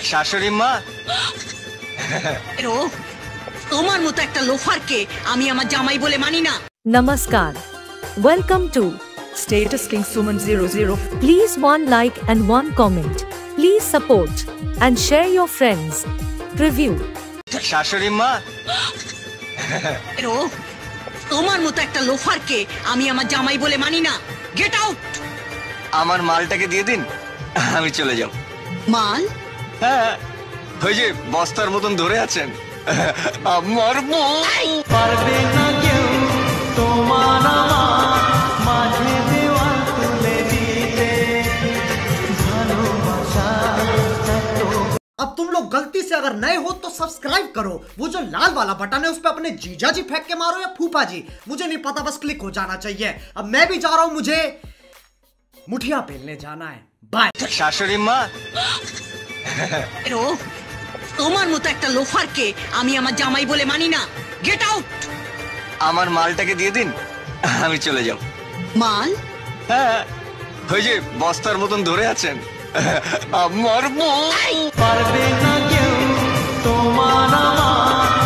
শাশুড়ি মা, তোমার মতো একটা লোফারকে আমি আমার জামাই বলে মানি না। Namaskar. Welcome to Status King Suman 00. Please one like and one comment. Please support and share your friends. Preview. শাশুড়ি মা, তোমার মতো একটা লোফারকে আমি আমার জামাই বলে মানি না। Get out. আমার মালটাকে দিয়ে দিন, আমি চলে যাব। মাল? হ্যাঁ, ওই যে বস্তার মতন ধরে আছেন, আমার বউ। পারবে না কেউ তোমার আমার মাঝে দেওয়াল তুলে দিতে ভালোবাসা। अब तुम लोग गलती से अगर नए हो तो सब्सक्राइब करो, वो जो लाल वाला बटन है उस पे अपने जीजा जी फेंक के मारो या फूफा जी, मुझे नहीं पता, बस क्लिक हो जाना चाहिए। अब मैं भी जा रहा हूं, मुझे मुठिया पेलने जाना है। बाय। শাশুড়ি মা, তোমার মতো একটা লোফারকে আমি আমার জামাই বলে মানি না। Get out. আমার মালটাকে দিয়ে দিন, আমি চলে যাব। মাল? হ্যাঁ, ওই যে বস্তার মতন ধরে আছেন, আমার বউ। পারবে না কেউ তোমার আমার